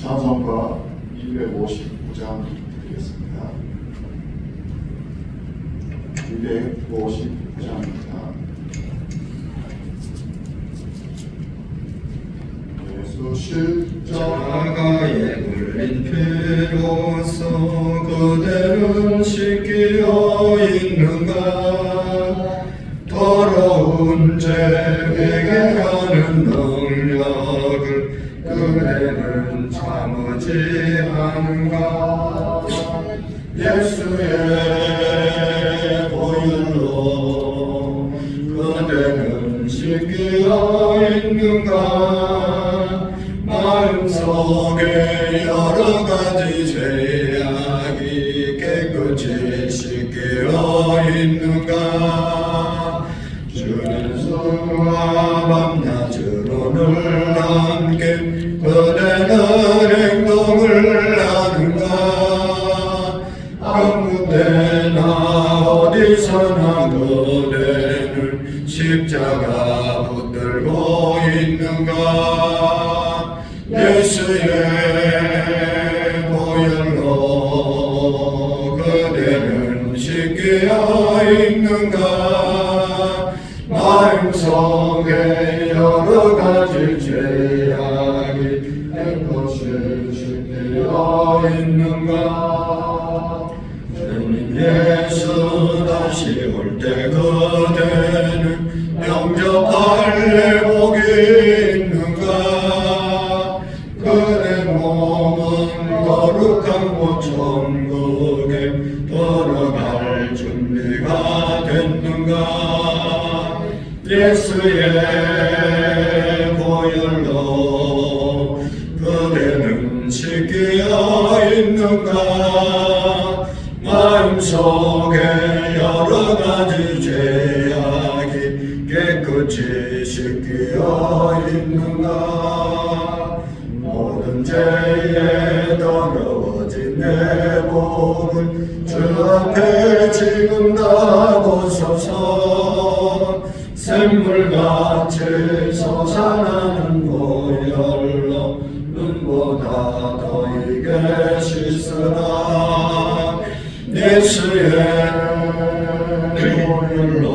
찬송가 259장 드리겠습니다. 259장입니다. 예수 십자가에 물린 피로써 그대를 씻기어 있는가. 더러운 죄 회개하는 능력을 그대는 참으지 않은가. 예수의 보혈로 그대는 씻기어 있는가. 마음속에 여러가지 죄악이 깨끗이 씻기어 있는가. 주는 수와 밤낮으로는 함께 그대는 행동을 하는가. 아무 때나 어디서나 그대는 십자가 붙들고 있는가. 예수의 보혈로 그대는 씻기어 있는가. 마음속에 여러가지 죄악이 깨끗이 씻기어 있는가. 주님 예수 다시 올 때 그대는 영접할 회복이 있는가. 그대 몸은 거룩한 곳 천국에 들어갈 준비가 됐는가. 예수의 보혈로 그대는 씻기어 있는가. 마음속에 여러가지 죄악이 깨끗이 씻기어 있는가. 모든 죄에 더러워진 내 몸을 주 앞에 지금 나고서서 샘물같이 솟아나는 보혈로 눈보다 더 익게 씻으라. 예수의 보혈로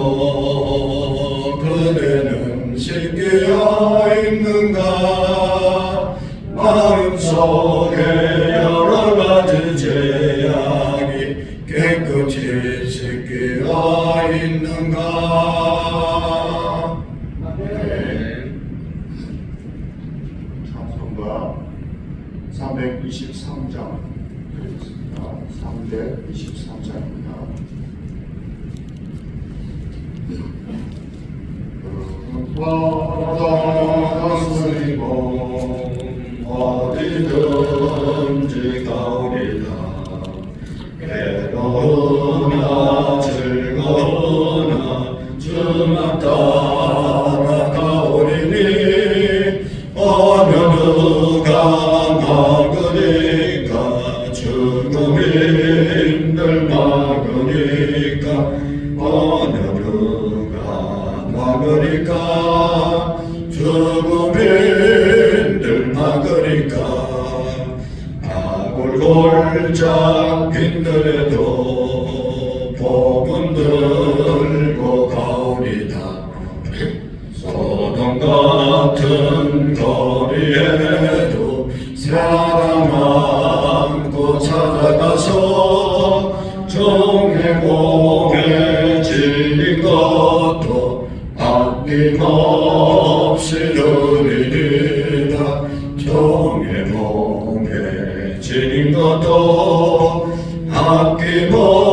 그대는 씻기어 있는가. 마음속에 여러가지 죄악이 깨끗이 씻기어 있는가. 찬송가 323장 드리겠습니다. 323장입니다. 바다스리고 어디든지 가오리다. 괴로우나 즐거우나 주만 따라 가오리니. 어느 누가 막으니까 죽음이 힘들 막으니까. 어느 누가 막으니까 죽음이 힘들 막으니까. 아골골짝 빈들에도 복음 들고 가오리다. 소돔 같은 거리에도 사랑 안고 찾아가서 종의 공에 질린 것도 아낌없이 누리리다. 종의 몸에 질린 것도 아낌없이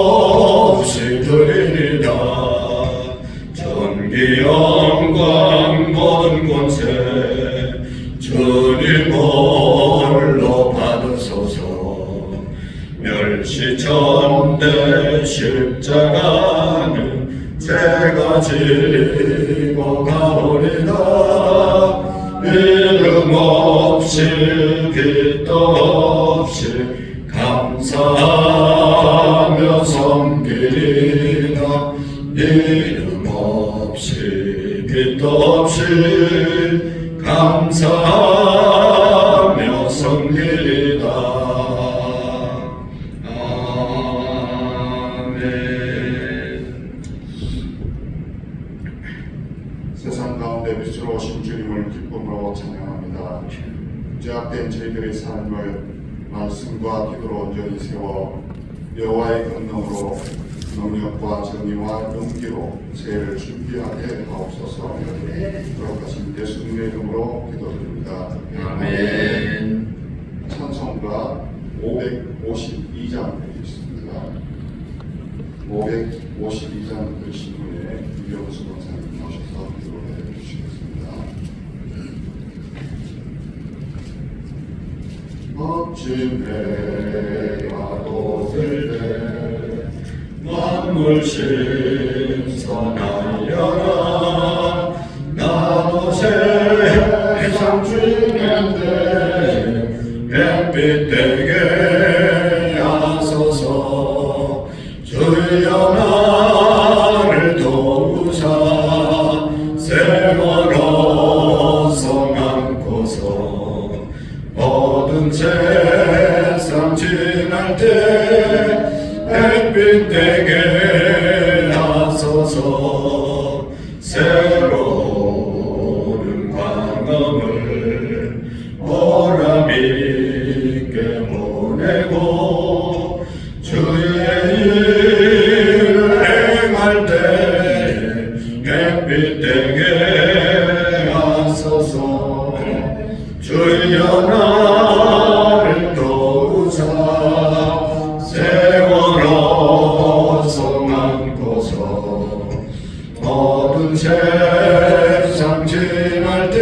누리리다. 전기 영광 모든 권세 주님 홀로 받으소서. 멸시천대 십자가는 제가 지고 가오리다. 이름 없이 빛도 없이 감사하며 섬기리다. 이름 없이 빛도 없이 감사하며 섬기리다. 되리이다. 아멘. 세상 가운데 빛으로 오신 주님을 기쁨으로 찬양합니다. 죄악된 저희들의 삶을 말씀과 기도로 온전히 세워 여호와의 권능으로 능력과 정의와 용기로 새해를 준비하게 하옵소서. 거룩하신 예수님의 이름으로 기도드립니다. 아멘. 찬송가 552장 드리겠습니다. 552장 드리신 후에 유영수 권사님 나오셔서 기도를 해주시겠습니다. 멋진 해가 돋을 때 만물 신선하여라. 나도 세상 주인인데 햇빛 되게 하소서. 주여 나를 도우사 세월어서 안고서 어두운 세상 지날 때 햇빛 되게 하소서. 새로운 광음을 보람 있게 보내고 주의 일을 행할 때 햇빛 되게 하소서. 주여 나를 도우사 세월어서 안고서 어두운 세상 지날 때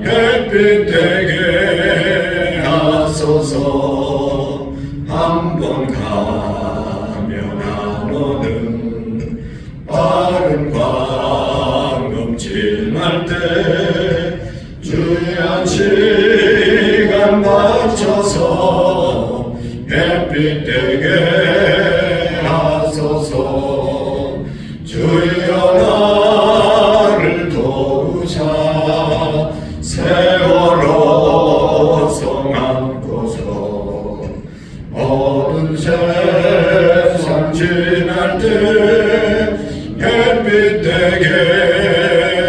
햇빛 되게 하소서. 한번 가면 안 오는 빠른 광음 지날 때 주의한 시간 맞춰서 햇빛 되게 하소서. 주여 나를 도우사 세월어서 안고서 어두운 세상 지날 때 햇빛 되게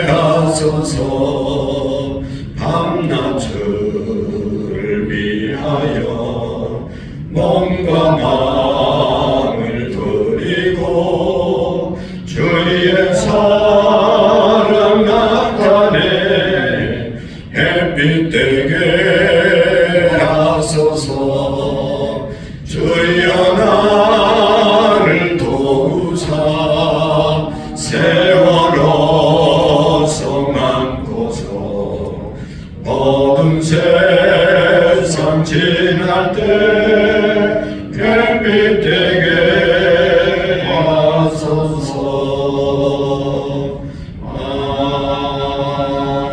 하소서. 밤낮을 위하여 몸과 마음을 드리고 주의 사랑 나타내 햇빛 되게 하소서. 주여 나를 도우사 세월어서 안고서 어두운 세상 지날 때 햇빛 되게 하소서.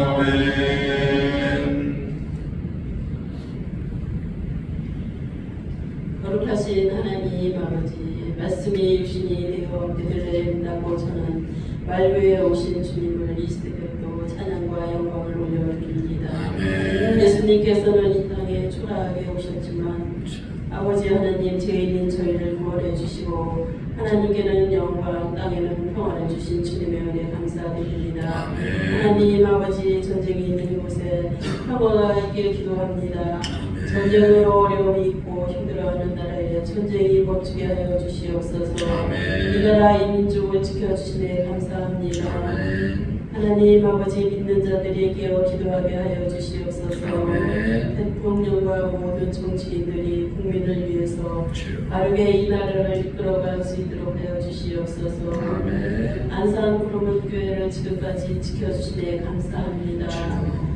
아멘. 거룩하신 하나님 아버지, 말씀이 육신이 되어 베들레헴 나고 저는 말 위에 오신 주님을 이 새벽도 찬양과 영광을 올려드립니다. 예수님께서는 이 땅에 초라하게 오셨지만 아버지 하나님, 죄인인 저희를 구원해 주시고 하나님께는 영광, 땅에는 평화를 주신 주님의 은혜 감사드립니다. 하나님 아버지, 전쟁이 있는 곳에 평화가 있길 기도합니다. 전쟁으로 어려움이 있고 힘들어하는 나라에 전쟁이 멈추게 하여 주시옵소서. 이 나라 이 민족을 지켜주시네 감사합니다. 하나님 아버지, 믿는 자들이 깨어 기도하게 하여 주시옵소서. 대통령과 모든 정치인들이 국민을 위해서 바르게 이 나라를 이끌어갈 수 있도록 하여 주시옵소서. 안산 구름은 교회를 지금까지 지켜주시네 감사합니다.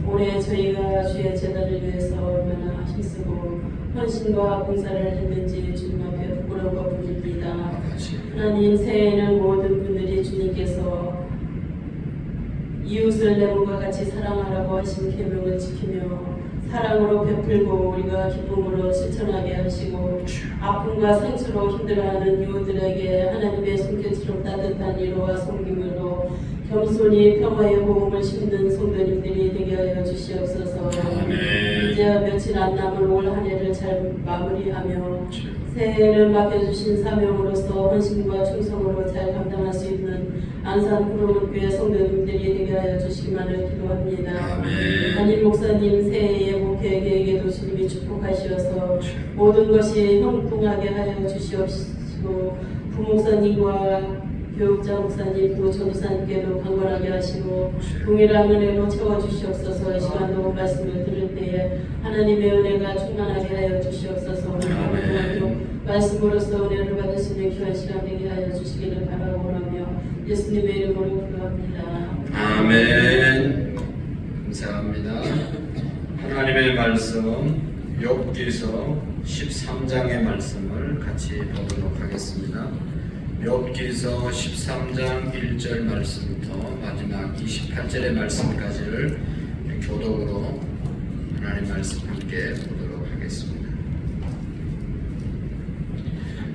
올해 저희가 주의 제단을 위해서 얼마나 힘쓰고 헌신과 봉사를 했는지 주님 앞에 부끄러워 부릅니다. 하나님, 새해에는 모든 분들이 주님께서 이웃을 내 몸과 같이 사랑하라고 하신 계명을 지키며 사랑으로 베풀고 우리가 기쁨으로 실천하게 하시고 아픔과 상처로 힘들어하는 이웃들에게 하나님의 손길처럼 따뜻한 위로와 섬김으로 겸손히 평화의 호흡을 심는 성도님들이 되게 하여 주시옵소서. 아멘. 이제 며칠 안 남은 올 한 해를 잘 마무리하며 새해를 맡겨주신 사명으로서 헌신과 충성으로 잘 감당할 수 있는 안산 구로교회 성도님들이 되게 하여 주시기만을 기도합니다. 아멘. 담임 목사님 새해의 목회 계획에도 주님이 축복하시어서 모든 것이 형통하게 하여 주시옵시고 부목사님과 교육자 목사님 또 전도사님께도 강건하게 하시고 동일한 은혜로 채워주시옵소서. 이 시간도 말씀을 들을 때에 하나님의 은혜가 충만하게 하여 주시옵소서. 아멘. 말씀으로써 은혜를 받을 수 있는 귀한 시간 되게 하여 주시기를 바라고 원하며 예수님의 이름으로 기도합니다. 아멘. 감사합니다. 하나님의 말씀 욥기서 13장의 말씀을 같이 보도록 하겠습니다. 욥기서 13장 1절 말씀부터 마지막 28절의 말씀까지를 교독으로 하나님 말씀 함께 보도록 하겠습니다.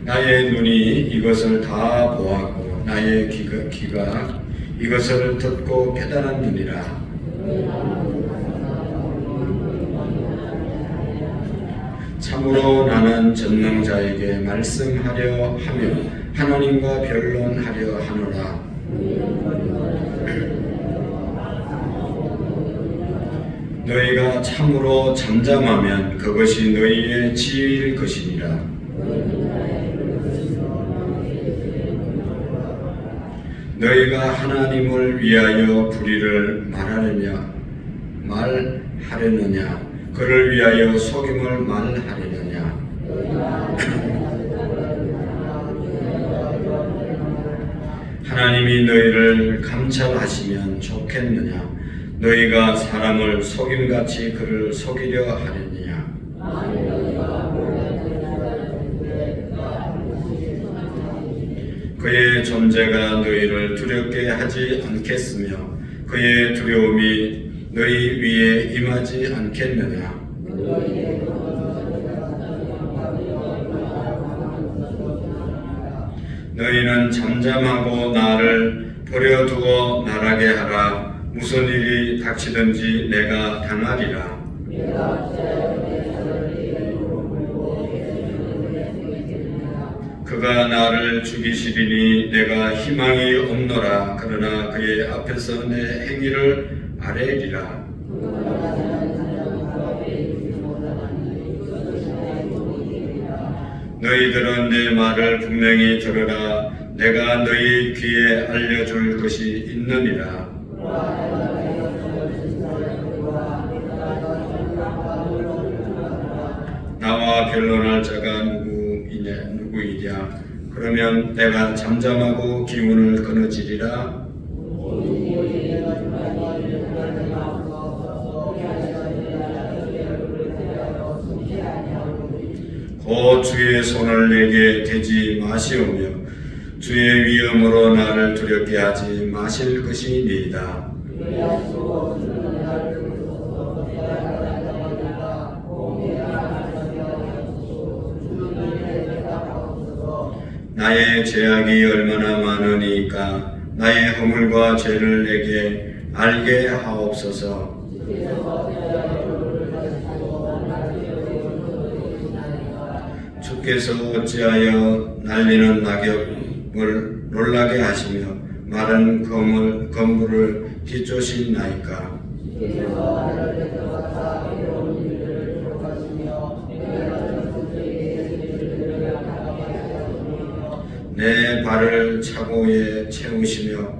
나의 눈이 이것을 다 보았고 나의 귀가 이것을 듣고 깨달았느니라. 참으로 나는 전능자에게 말씀하려 하며 하나님과 변론하려 하노라. 너희가 참으로 잠잠하면 그것이 너희의 지혜일 것이니라. 너희가 하나님을 위하여 불의를 말하려느냐 그를 위하여 속임을 말하려느냐. 하나님이 너희를 감찰하시면 좋겠느냐. 너희가 사람을 속임같이 그를 속이려 하느냐. 그의 존재가 너희를 두렵게 하지 않겠으며 그의 두려움이 너희 위에 임하지 않겠느냐. 너희는 잠잠하고 나를 버려두어 나가게 하라. 무슨 일이 닥치든지 내가 당하리라. 그가 나를 죽이시리니 내가 희망이 없노라. 그러나 그의 앞에서 내 행위를 아뢰리라. 너희들은 내 말을 분명히 들으라. 내가 너희 귀에 알려줄 것이 있느니라. 나와 변론할 자가 누구이냐. 그러면 내가 잠잠하고 기운을 끊어지리라. 곧 주의 손을 내게 대지 마시오며 주의 위엄으로 나를 두렵게 하지 마실 것이니이다. 나의 죄악이 얼마나 많으니까 나의 허물과 죄를 내게 알게 하옵소서. 주께서 어찌하여 날리는 낙엽을 놀라게 하시며 마른 건물을 뒤쫓으나이까. 내 발을 차고에 채우시며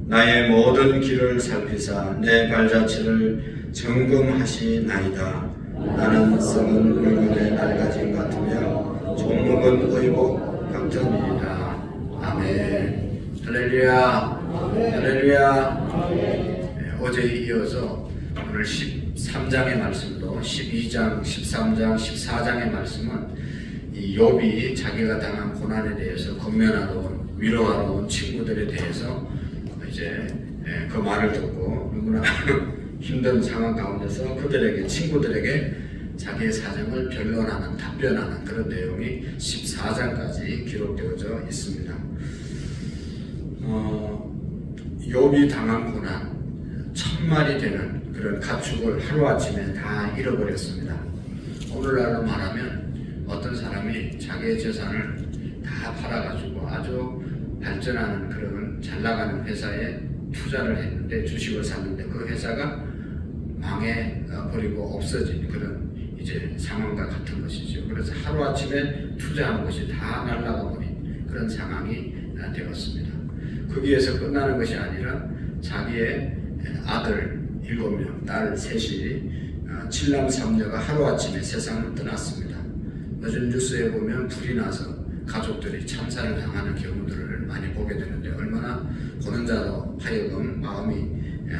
나의 모든 길을 살피사 내 발자취를 점검하시나이다. 나는 썩은 물건에 낡아진 같으며 종목은 의복 같으니이다. 아멘. 할렐루야. 할렐루야. 네, 어제에 이어서 오늘 13장의 말씀도 12장, 13장, 14장의 말씀은 이 욥이 자기가 당한 고난에 대해서 권면하러 온, 위로하러 온 친구들에 대해서 이제 그 말을 듣고 너무나 힘든 상황 가운데서 친구들에게 자기의 사정을 변론하는 답변하는 그런 내용이 14장까지 기록되어져 있습니다. 욥이 당한 고난 1000마리 되는 그런 가축을 하루아침에 다 잃어버렸습니다. 오늘날로 말하면 어떤 사람이 자기의 재산을 다 팔아가지고 아주 발전하는 그런 잘나가는 회사에 투자를 했는데, 주식을 샀는데 그 회사가 망해버리고 없어진 그런 이제 상황과 같은 것이죠. 그래서 하루아침에 투자한 것이 다 날아가 버린 그런 상황이 되었습니다. 거기에서 끝나는 것이 아니라 자기의 아들 7명, 딸 3이 7남 3녀가 하루아침에 세상을 떠났습니다. 요즘 뉴스에 보면 불이 나서 가족들이 참사를 당하는 경우들을 많이 보게 되는데, 얼마나 보는 자도 하여금 마음이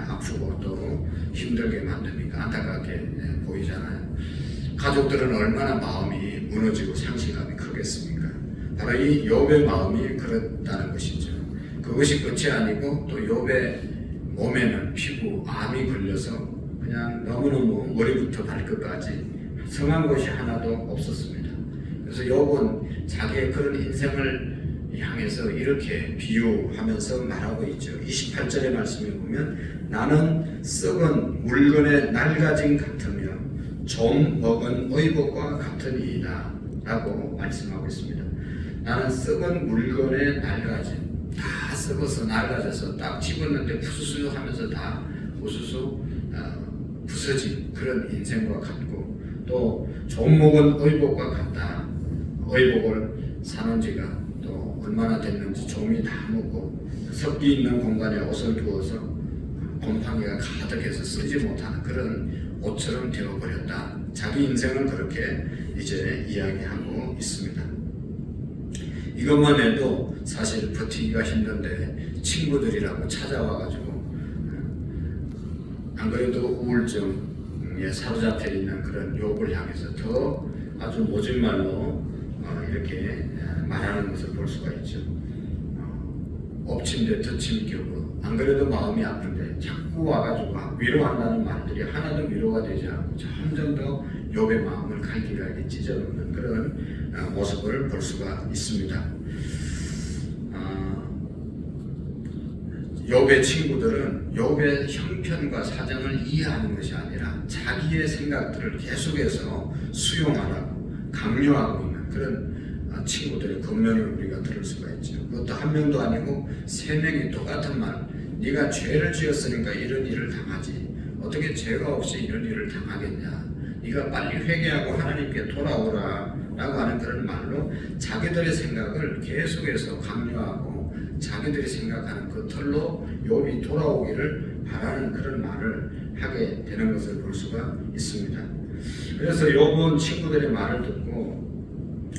아프고 또 힘들게 만듭니까? 안타깝게 보이잖아요. 가족들은 얼마나 마음이 무너지고 상실감이 크겠습니까? 바로 이 욥의 마음이 그렇다는 것이죠. 그것이 끝이 아니고 또 욥의 몸에는 피부, 암이 걸려서 그냥 너무너무 머리부터 발끝까지 성한 것이 하나도 없었습니다. 그래서 욥은 자기의 그런 인생을 향해서 이렇게 비유하면서 말하고 있죠. 28절의 말씀에 보면 나는 썩은 물건의 낡아짐 같으며 좀 먹은 의복과 같으니이다 라고 말씀하고 있습니다. 나는 썩은 물건의 낡아짐, 다 썩어서 낡아져서 딱 집었는데 푸수수 하면서 다 우수수 부서진 그런 인생과 같고, 또 좀 먹은 의복과 같다. 의복을 사놓은 지가 또 얼마나 됐는지 좀이 다 먹고 습기 있는 공간에 옷을 두어서 곰팡이가 가득해서 쓰지 못하는 그런 옷처럼 되어버렸다. 자기 인생을 그렇게 이제 이야기하고 있습니다. 이것만 해도 사실 버티기가 힘든데 친구들이라고 찾아와가지고 안 그래도 우울증에 사로잡혀 있는 그런 욥을 향해서 더 아주 모진 말로 이렇게 말하는 것을 볼 수가 있죠. 엎친 데 덮친 격으로, 안 그래도 마음이 아픈데 자꾸 와가지고 위로한다는 말들이 하나도 위로가 되지 않고 점점 더 욥의 마음을 갈기갈기 찢어놓는 그런 모습을 볼 수가 있습니다. 욥의 친구들은 욥의 형편과 사정을 이해하는 것이 아니라 자기의 생각들을 계속해서 수용하라고 강요하고 있는 그런 친구들의 겉면을 우리가 들을 수가 있죠. 그것도 한 명도 아니고 3명이 똑같은 말, 네가 죄를 지었으니까 이런 일을 당하지, 어떻게 죄가 없이 이런 일을 당하겠냐, 네가 빨리 회개하고 하나님께 돌아오라 라고 하는 그런 말로 자기들의 생각을 계속해서 강요하고 자기들이 생각하는 그 틀로 욥이 돌아오기를 바라는 그런 말을 하게 되는 것을 볼 수가 있습니다. 그래서 욥은 친구들의 말을 듣고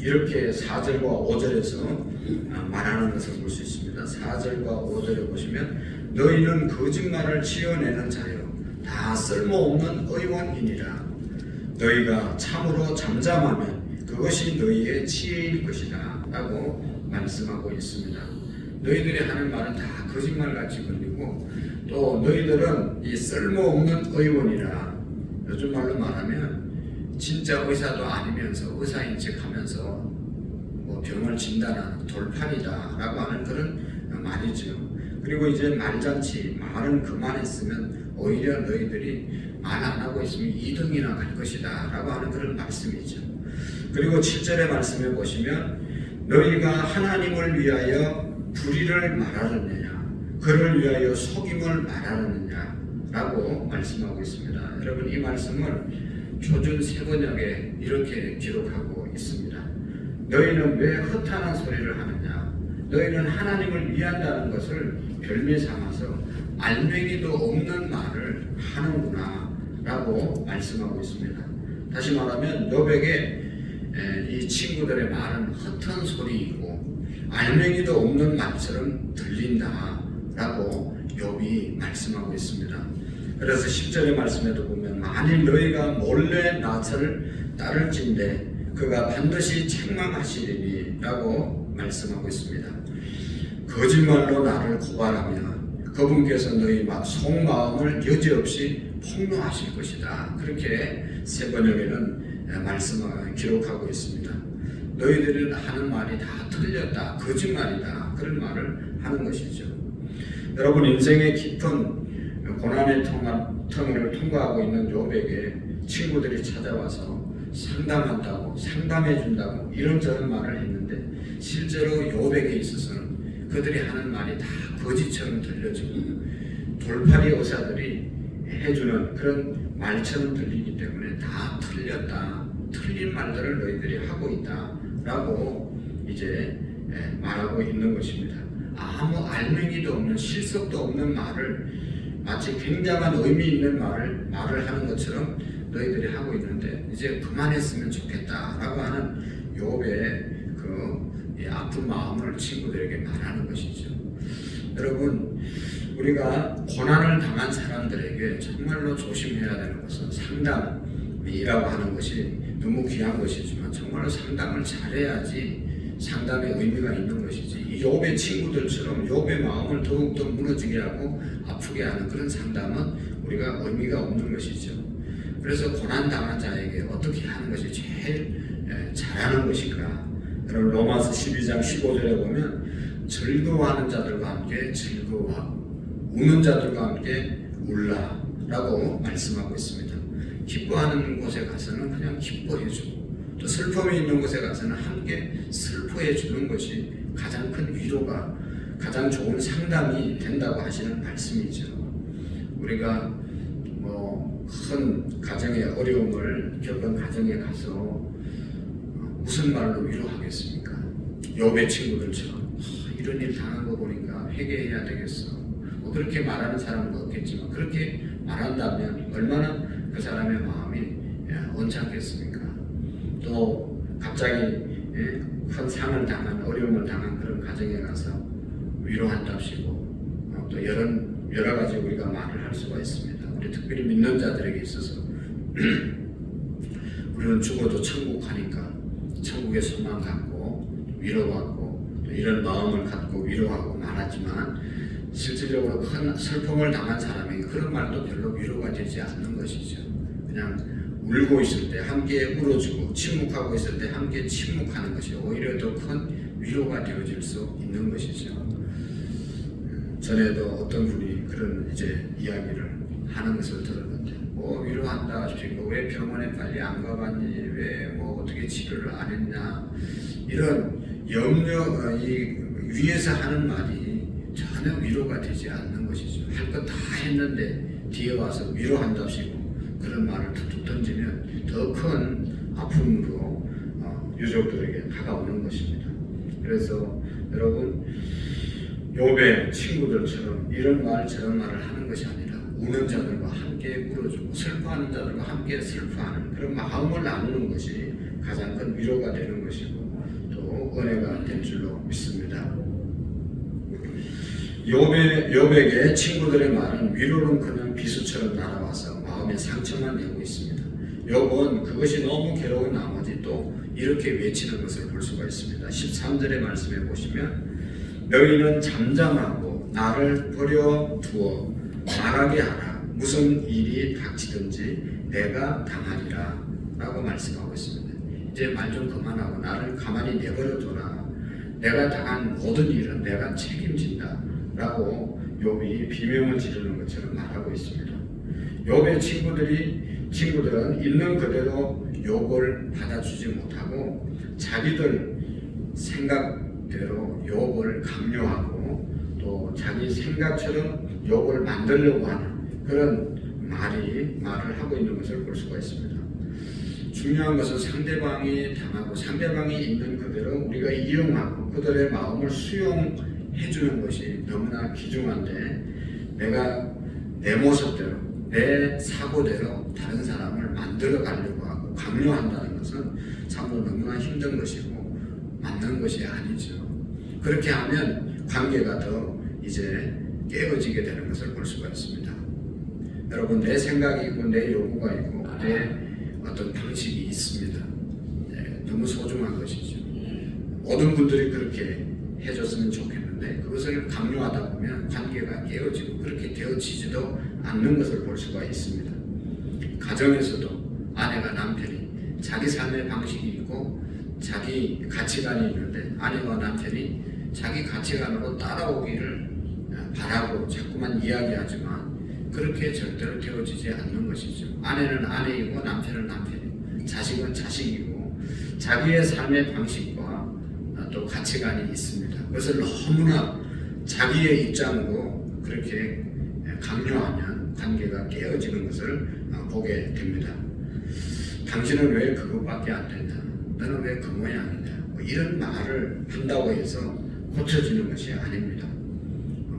이렇게 4절과 5절에서 말하는 것을 볼 수 있습니다. 4절과 5절에 보시면 너희는 거짓말을 지어내는 자요 다 쓸모없는 의원이니라. 너희가 참으로 잠잠하면 그것이 너희의 지혜일 것이다 라고 말씀하고 있습니다. 너희들이 하는 말은 다 거짓말같이 들리고, 또 너희들은 이 쓸모없는 의원이라, 요즘 말로 말하면 진짜 의사도 아니면서 의사인 척 하면서 뭐 병을 진단하는 돌판이다 라고 하는 그런 말이죠. 그리고 이제 말잔치, 말은 그만했으면 오히려 너희들이 말 안 하고 있으면 2등이나 갈 것이다 라고 하는 그런 말씀이죠. 그리고 7절의 말씀에 보시면 너희가 하나님을 위하여 불의를 말하느냐, 그를 위하여 속임을 말하느냐 라고 말씀하고 있습니다. 여러분, 이 말씀을 표준 세번역에 이렇게 기록하고 있습니다. 너희는 왜 허탄한 소리를 하느냐, 너희는 하나님을 위한다는 것을 별미 삼아서 알맹이도 없는 말을 하는구나 라고 말씀하고 있습니다. 다시 말하면 욥에게 이 친구들의 말은 헛한 소리이고 알맹이도 없는 말처럼 들린다 라고 욥이 말씀하고 있습니다. 그래서 10절의 말씀에도 보면 만일 너희가 몰래 나를 따를진대 그가 반드시 책망하시리니 라고 말씀하고 있습니다. 거짓말로 나를 고발하면 그분께서 너희 속마음을 여지없이 폭로하실 것이다. 그렇게 세 번역에는 기록하고 있습니다. 너희들이 하는 말이 다 틀렸다, 거짓말이다, 그런 말을 하는 것이죠. 여러분, 인생의 깊은 고난의 터널을 통과하고 있는 욥에게 친구들이 찾아와서 상담한다고, 상담해준다고 이런저런 말을 했는데, 실제로 욥에게 있어서는 그들이 하는 말이 다 거짓처럼 들려지고 돌팔이 의사들이 해주는 그런 말처럼 들리기 때문에 다 틀렸다, 틀린 말들을 너희들이 하고 있다 라고 이제 말하고 있는 것입니다. 아무 알맹이도 없는, 실속도 없는 말을, 마치 굉장한 의미 있는 말을 하는 것처럼 너희들이 하고 있는데 이제 그만했으면 좋겠다라고 하는 욥의 그 아픈 마음을 친구들에게 말하는 것이죠. 여러분, 우리가 고난을 당한 사람들에게 정말로 조심해야 되는 것은 상담이라고 하는 것이 너무 귀한 것이지만 정말로 상담을 잘해야지 상담의 의미가 있는 것이지, 이 욥의 친구들처럼 욥의 마음을 더욱더 무너지게 하고 아프게 하는 그런 상담은 우리가 의미가 없는 것이죠. 그래서 고난당한 자에게 어떻게 하는 것이 제일 잘하는 것인가? 여러분, 로마서 12장 15절에 보면 즐거워하는 자들과 함께 즐거워하고 우는 자들과 함께 울라 라고 말씀하고 있습니다. 기뻐하는 곳에 가서는 그냥 기뻐해주고, 또 슬픔이 있는 곳에 가서는 함께 슬퍼해 주는 것이 가장 큰 위로가, 가장 좋은 상담이 된다고 하시는 말씀이죠. 우리가 큰 가정의 어려움을 겪은 가정에 가서 무슨 말로 위로하겠습니까? 욥의 친구들처럼 이런 일 당한 거 보니까 회개해야 되겠어, 그렇게 말하는 사람도 없겠지만, 그렇게 말한다면 얼마나 그 사람의 마음이 언짢겠습니까? 또 갑자기 큰 상을 당한, 어려움을 당한 그런 가정에 가서 위로한답시고 또 여러 가지 우리가 말을 할 수가 있습니다. 우리 특별히 믿는 자들에게 있어서 우리는 죽어도 천국 가니까 천국의 소망 갖고 위로받고 또 이런 마음을 갖고 위로하고 말하지만, 실질적으로 큰 슬픔을 당한 사람에게 그런 말도 별로 위로가 되지 않는 것이죠. 그냥 울고 있을 때 함께 울어주고 침묵하고 있을 때 함께 침묵하는 것이 오히려 더 큰 위로가 되어질 수 있는 것이죠. 전에도 어떤 분이 그런 이제 이야기를 하는 것을 들었는데, 위로한다 싶고 왜 병원에 빨리 안 가봤니, 왜 어떻게 치료를 안 했냐, 이런 염려, 위에서 하는 말이 전혀 위로가 되지 않는 것이죠. 할 것 다 했는데 뒤에 와서 위로한답시고 그런 말을 툭툭 던지면 더 큰 아픔으로 유족들에게 다가오는 것입니다. 그래서 여러분, 욥의 친구들처럼 이런 말 저런 말을 하는 것이 아니라 우는 자들과 함께 울어주고 슬퍼하는 자들과 함께 슬퍼하는 그런 마음을 나누는 것이 가장 큰 위로가 되는 것이고 또 은혜가 될 줄로 믿습니다. 욥에게 친구들의 말은 위로는 그냥 비수처럼 날아와서 마음에 상처만 내고 있습니다. 욥은 그것이 너무 괴로운 나머지 또 이렇게 외치는 것을 볼 수가 있습니다. 13절의 말씀에 보시면, 너희는 잠잠하고 나를 버려두어 말하게 하라. 무슨 일이 닥치든지 내가 당하리라 라고 말씀하고 있습니다. 이제 말 좀 그만하고 나를 가만히 내버려둬라. 내가 당한 모든 일은 내가 책임진다 라고 욥이 비명을 지르는 것처럼 말하고 있습니다. 욥의 친구들은 있는 그대로 욥을 받아주지 못하고 자기들 생각대로 욥을 강요하고 또 자기 생각처럼 욥을 만들려고 하는 그런 말을 하고 있는 것을 볼 수가 있습니다. 중요한 것은 상대방이 당하고 상대방이 있는 그대로 우리가 이용하고 그들의 마음을 수용해주는 것이 너무나 귀중한데, 내가 내 모습대로 내 사고대로 다른 사람을 만들어 가려고 하고 강요한다는 것은 참으로 너무나 힘든 것이고 맞는 것이 아니죠. 그렇게 하면 관계가 더 이제 깨어지게 되는 것을 볼 수가 있습니다. 여러분, 내 생각이 있고 내 요구가 있고 내 어떤 방식이 있습니다. 너무 소중한 것이죠. 모든 분들이 그렇게 해줬으면 좋겠는데 그것을 강요하다 보면 관계가 깨어지고 그렇게 되어지지도 않는 것을 볼 수가 있습니다. 가정에서도 아내가 남편이 자기 삶의 방식이 있고 자기 가치관이 있는데 아내와 남편이 자기 가치관으로 따라오기를 바라고 자꾸만 이야기하지만 그렇게 절대로 되어지지 않는 것이죠. 아내는 아내이고 남편은 남편이고 자식은 자식이고 자기의 삶의 방식과 또 가치관이 있습니다. 그것을 너무나 자기의 입장으로 그렇게 강요하면 관계가 깨어지는 것을 보게 됩니다. 당신은 왜 그것밖에 안 된다? 너는 왜 그 모양이냐? 뭐 이런 말을 한다고 해서 고쳐지는 것이 아닙니다.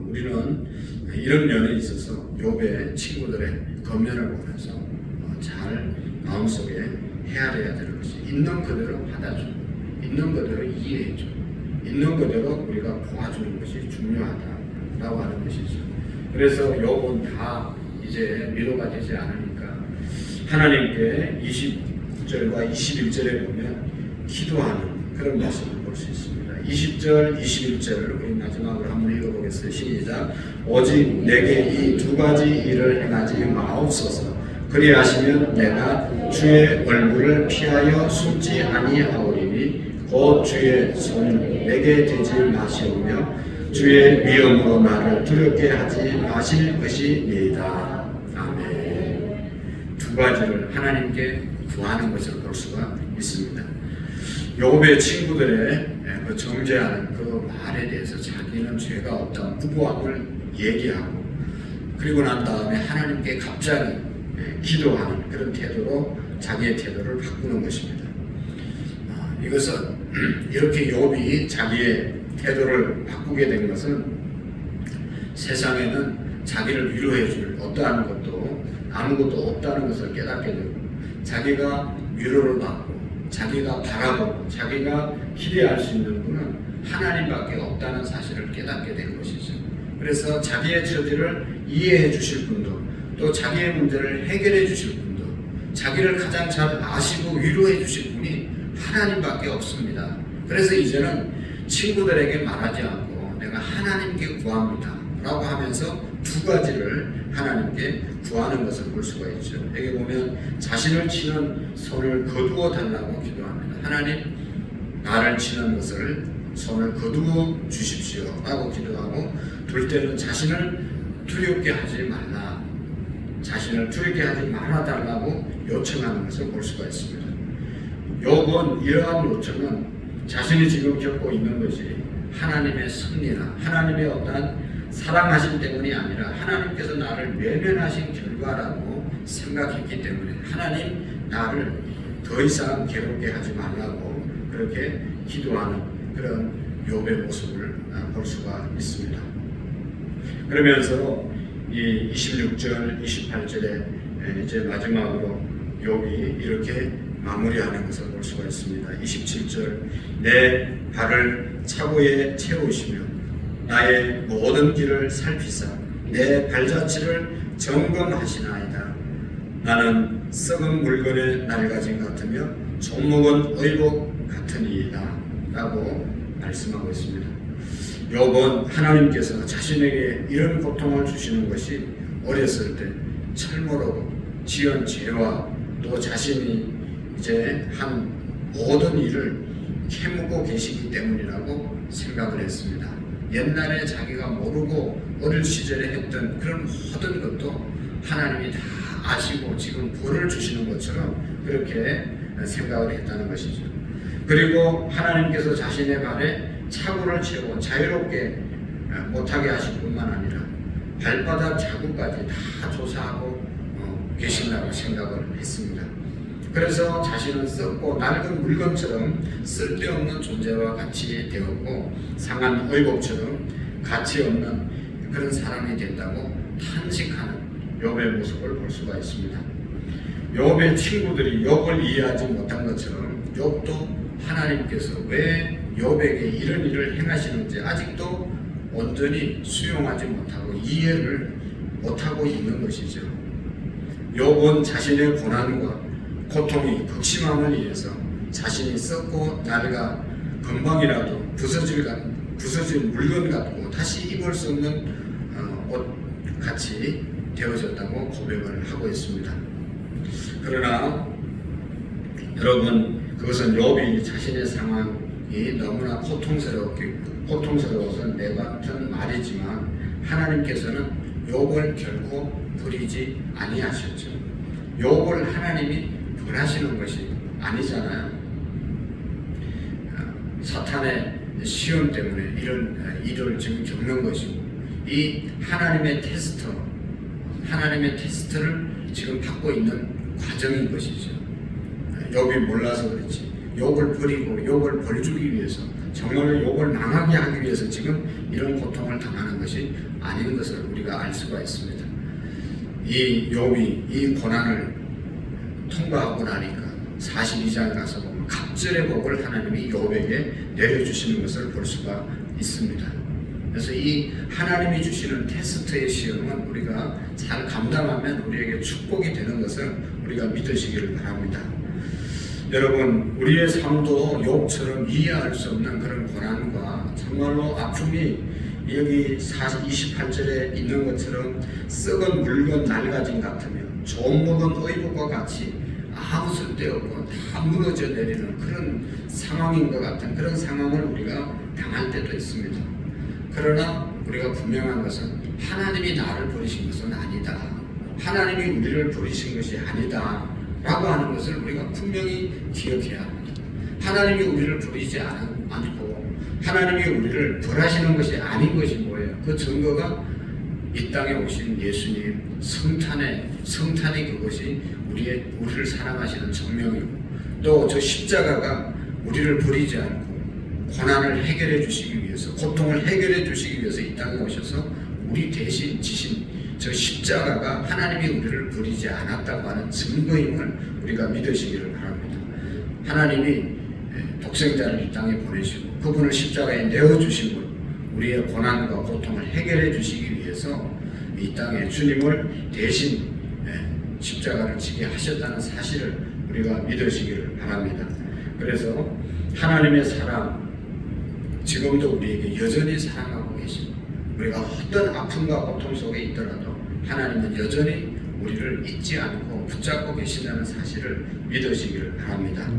우리는 이런 면에 있어서 욥의 친구들의 겉면을 보면서 잘 마음속에 헤아려야 되는 것이 있는 그대로 받아주고 있는 그대로 이해해주고 있는 그대로 우리가 도와주는 것이 중요하다라고 하는 것이죠. 그래서 욥은 다 이제 위로가 되지 않으니까 하나님께 20절과 21절에 보면 기도하는 그런 모습을 볼 수 있습니다. 20절, 21절을 우리 마지막으로 한번 읽어보겠습니다. 시작. 오직 내게 이 두 가지 일을 행하지 마옵소서. 그리하시면 내가 주의 얼굴을 피하여 숨지 아니하오리니 곧 주의 손을 내게 대지 마시오며 주의 위엄으로 나를 두렵게 하지 마실 것이니이다. 아멘. 두 가지를 하나님께 구하는 것을 볼 수가 있습니다. 욥의 친구들의 그 정죄하는 그 말에 대해서 자기는 죄가 없다는 무고함을 얘기하고 그리고 난 다음에 하나님께 갑자기 기도하는 그런 태도로 자기의 태도를 바꾸는 것입니다. 이것은 이렇게 욥이 자기의 태도를 바꾸게 된 것은 세상에는 자기를 위로해 줄 어떠한 것도 아무것도 없다는 것을 깨닫게 되고 자기가 위로를 받고 자기가 바라보고 자기가 기대할 수 있는 분은 하나님밖에 없다는 사실을 깨닫게 된 것이죠. 그래서 자기의 처지를 이해해 주실 분도 또 자기의 문제를 해결해 주실 분도 자기를 가장 잘 아시고 위로해 주실 분이 하나님밖에 없습니다. 그래서 이제는 친구들에게 말하지 않고 내가 하나님께 구합니다 라고 하면서 두 가지를 하나님께 구하는 것을 볼 수가 있죠. 여기 보면 자신을 치는 손을 거두어 달라고 기도합니다. 하나님, 나를 치는 것을 손을 거두어 주십시오 라고 기도하고 둘째는 자신을 두렵게 하지 말라, 자신을 두렵게 하지 말아달라고 요청하는 것을 볼 수가 있습니다. 욥은 이러한 요청은 자신이 지금 겪고 있는 것이 하나님의 섭리나 하나님의 어떠한 사랑하심 때문이 아니라 하나님께서 나를 외면하신 결과라고 생각했기 때문에 하나님, 나를 더 이상 괴롭게 하지 말라고 그렇게 기도하는 그런 욥의 모습을 볼 수가 있습니다. 그러면서 이 26절, 28절에 이제 마지막으로 욥이 이렇게 마무리하는 것을 볼 수가 있습니다. 27절, 내 발을 차고에 채우시며 나의 모든 길을 살피사 내 발자취를 점검하시나이다. 나는 썩은 물건의 낡아짐 같으며 손목은 의복 같으니이다 라고 말씀하고 있습니다. 욥은 하나님께서 자신에게 이런 고통을 주시는 것이 어렸을 때 철모로 지은 죄와 또 자신이 이제 한 모든 일을 캐묻고 계시기 때문이라고 생각을 했습니다. 옛날에 자기가 모르고 어릴 시절에 했던 그런 모든 것도 하나님이 다 아시고 지금 벌을 주시는 것처럼 그렇게 생각을 했다는 것이죠. 그리고 하나님께서 자신의 발에 차고를 채워 자유롭게 못하게 하실 뿐만 아니라 발바닥 자국까지 다 조사하고 계신다고 생각을 했습니다. 그래서 자신은 썩고 낡은 물건처럼 쓸데없는 존재와 같이 되었고 상한 의복처럼 가치 없는 그런 사람이 됐다고 탄식하는 욥의 모습을 볼 수가 있습니다. 욥의 친구들이 욥을 이해하지 못한 것처럼 욥도 하나님께서 왜 욥에게 이런 일을 행하시는지 아직도 온전히 수용하지 못하고 이해를 못하고 있는 것이죠. 욥은 자신의 고난과 고통이 극심함을 위해서 자신이 썩고 낡아 금방이라도 부서질 물건 같고 다시 입을 수 없는 옷 같이 되어졌다고 고백을 하고 있습니다. 그러나 여러분, 그것은 욥이 자신의 상황이 너무나 고통스러워서 내뱉은 말이지만 하나님께서는 욥을 결코 버리지 아니하셨죠. 욥을 하나님이 벌하시는 것이 아니잖아요. 사탄의 시험 때문에 이런 일을 지금 겪는 것이고, 이 하나님의 테스트를 지금 받고 있는 과정인 것이죠. 욥이 몰라서 그렇지, 욥을 버리고 욥을 벌주기 위해서, 정말로 욥을 망하게 하기 위해서 지금 이런 고통을 당하는 것이 아닌 것을 우리가 알 수가 있습니다. 이 욥이 이 고난을 통과하고 나니까 42장에 가서 보면 갑절의 복을 하나님이 욥에게 내려주시는 것을 볼 수가 있습니다. 그래서 이 하나님이 주시는 테스트의 시험은 우리가 잘 감당하면 우리에게 축복이 되는 것을 우리가 믿으시기를 바랍니다. 여러분, 우리의 삶도 욥처럼 이해할 수 없는 그런 고난과 정말로 아픔이 여기 28절에 있는 것처럼 썩은 물건 낡아진 같으며 좀 먹은 의복과 같이 아무 쓸데없고 다 무너져 내리는 그런 상황인 것 같은 그런 상황을 우리가 당할 때도 있습니다. 그러나 우리가 분명한 것은 하나님이 나를 버리신 것은 아니다, 하나님이 우리를 버리신 것이 아니다 라고 하는 것을 우리가 분명히 기억해야 합니다. 하나님이 우리를 버리지 않고 하나님이 우리를 벌하시는 것이 아닌 것이 뭐예요? 그 증거가 이 땅에 오신 예수님 성탄이 그것이 우리를 사랑하시는 증명이고, 또 저 십자가가 우리를 버리지 않고 고난을 해결해 주시기 위해서, 고통을 해결해 주시기 위해서 이 땅에 오셔서 우리 대신 지신 저 십자가가 하나님이 우리를 버리지 않았다고 하는 증거임을 우리가 믿으시기를 바랍니다. 하나님이 독생자를 이 땅에 보내시고 그분을 십자가에 내어주신 분, 우리의 고난과 고통을 해결해 주시기 위해서 이 땅에 주님을 대신 십자가를 지게 하셨다는 사실을 우리가 믿으시기를 바랍니다. 그래서 하나님의 사랑, 지금도 우리에게 여전히 사랑하고 계십니다. 우리가 어떤 아픔과 고통 속에 있더라도 하나님은 여전히 우리를 잊지 않고 붙잡고 계신다는 사실을 믿으시기를 바랍니다.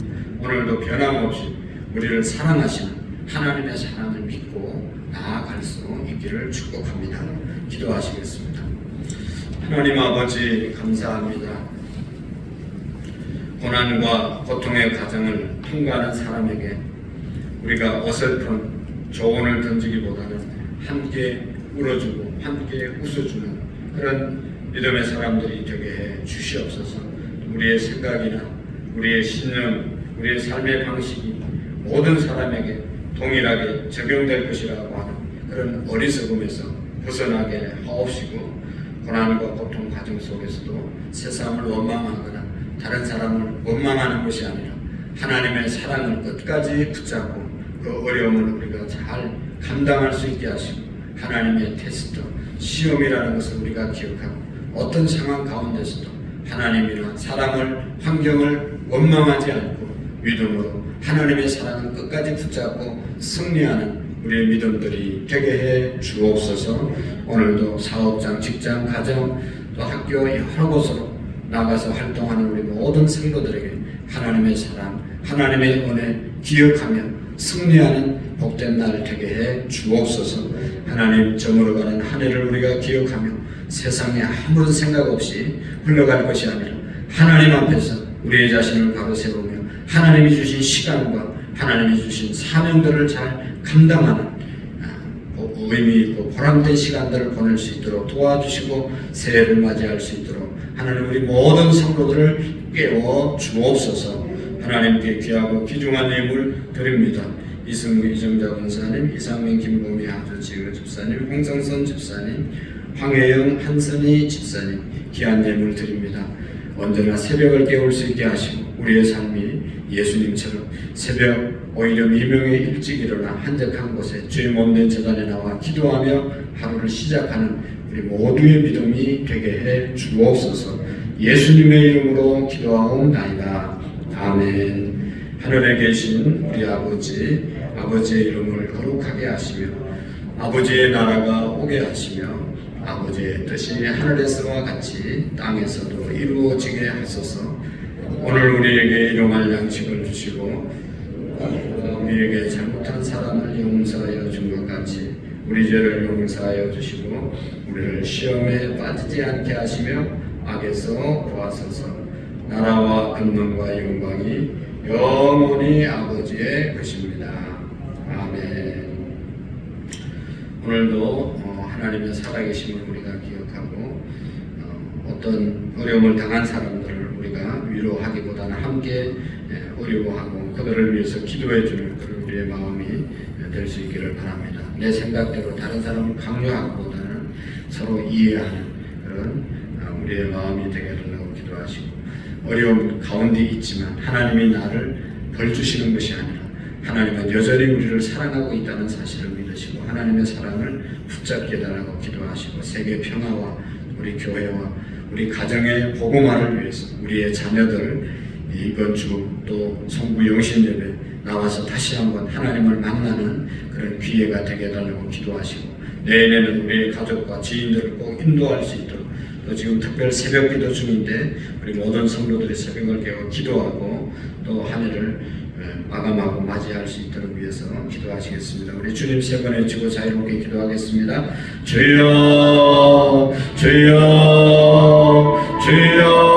오늘도 변함없이 우리를 사랑하시는 하나님의 사랑을 믿고 나아갈 수 있기를 축복합니다. 기도하시겠습니다. 하나님 아버지, 감사합니다. 고난과 고통의 과정을 통과하는 사람에게 우리가 어설픈 조언을 던지기보다는 함께 울어주고 함께 웃어주는 그런 믿음의 사람들이 되게 해 주시옵소서. 우리의 생각이나 우리의 신념, 우리의 삶의 방식이 모든 사람에게 동일하게 적용될 것이라고 하는 그런 어리석음에서 벗어나게 하옵시고, 고난과 고통 과정 속에서도 세상을 원망하거나 다른 사람을 원망하는 것이 아니라 하나님의 사랑을 끝까지 붙잡고 그 어려움을 우리가 잘 감당할 수 있게 하시고, 하나님의 테스트, 시험이라는 것을 우리가 기억하고 어떤 상황 가운데서도 하나님이나 사람을, 환경을 원망하지 않고 믿음으로 하나님의 사랑을 끝까지 붙잡고 승리하는 우리의 믿음들이 되게 해 주옵소서. 오늘도 사업장, 직장, 가정, 또 학교 여러 곳으로 나가서 활동하는 우리 모든 성도들에게 하나님의 사랑, 하나님의 은혜 기억하며 승리하는 복된 날 되게 해 주옵소서. 하나님, 저물어가는 한 해를 우리가 기억하며 세상에 아무런 생각 없이 흘러갈 것이 아니라 하나님 앞에서 우리의 자신을 바로 세우며 하나님이 주신 시간과 하나님이 주신 사명들을 잘 감당하는 의미 있고 보람된 시간들을 보낼 수 있도록 도와주시고 새해를 맞이할 수 있도록 하나님 우리 모든 성도들을 깨워 주옵소서. 하나님께 귀하고 귀중한 예물 드립니다. 이승우 이정자 권사님, 이상민 김보미 하주지우 집사님, 홍성선 집사님, 황혜영 한선희 집사님 귀한 예물 드립니다. 언제나 새벽을 깨울 수 있게 하시고 우리의 삶이 예수님처럼 새벽 오히려 미명에 일찍 일어나 한적한 곳에 주의 몸된 제단에 나와 기도하며 하루를 시작하는 우리 모두의 믿음이 되게 해 주옵소서. 예수님의 이름으로 기도하옵나이다. 아멘. 하늘에 계신 우리 아버지, 아버지의 이름을 거룩하게 하시며 아버지의 나라가 오게 하시며 아버지의 뜻이 하늘에서와 같이 땅에서도 이루어지게 하소서. 오늘 우리에게 일용할 양식을 주시고 우리에게 잘못한 사람을 용서하여 준 것 같이 우리 죄를 용서하여 주시고 우리를 시험에 빠지지 않게 하시며 악에서 구하소서. 나라와 권능과 영광이 영원히 아버지의 것입니다. 아멘. 오늘도 하나님의 살아계심을 우리가 기억하고 어떤 어려움을 당한 사람들을 우리가 위로하기보다는 함께 어려워하고 그들을 위해서 기도해주는 그런 우리의 마음이 될 수 있기를 바랍니다. 내 생각대로 다른 사람을 강요하기보다는 서로 이해하는 그런 우리의 마음이 되게 해달라고 기도하시고 어려움 가운데 있지만 하나님이 나를 벌주시는 것이 아니라 하나님은 여전히 우리를 사랑하고 있다는 사실을 믿으시고 하나님의 사랑을 붙잡게 해달라고 기도하시고 세계 평화와 우리 교회와 우리 가정의 복음화를 위해서 우리의 자녀들 이번 주 또 성부 영신 예배 나와서 다시 한번 하나님을 만나는 그런 기회가 되게 해달라고 기도하시고 내년에는 우리의 가족과 지인들을 꼭 인도할 수 있도록 또 지금 특별 새벽 기도 중인데 우리 모든 성도들이 새벽을 깨워 기도하고 또 한 해를 마감하고 맞이할 수 있도록 위해서 기도하시겠습니다. 우리 주님 세 번 외치고 자유롭게 기도하겠습니다. 주여 주여 주여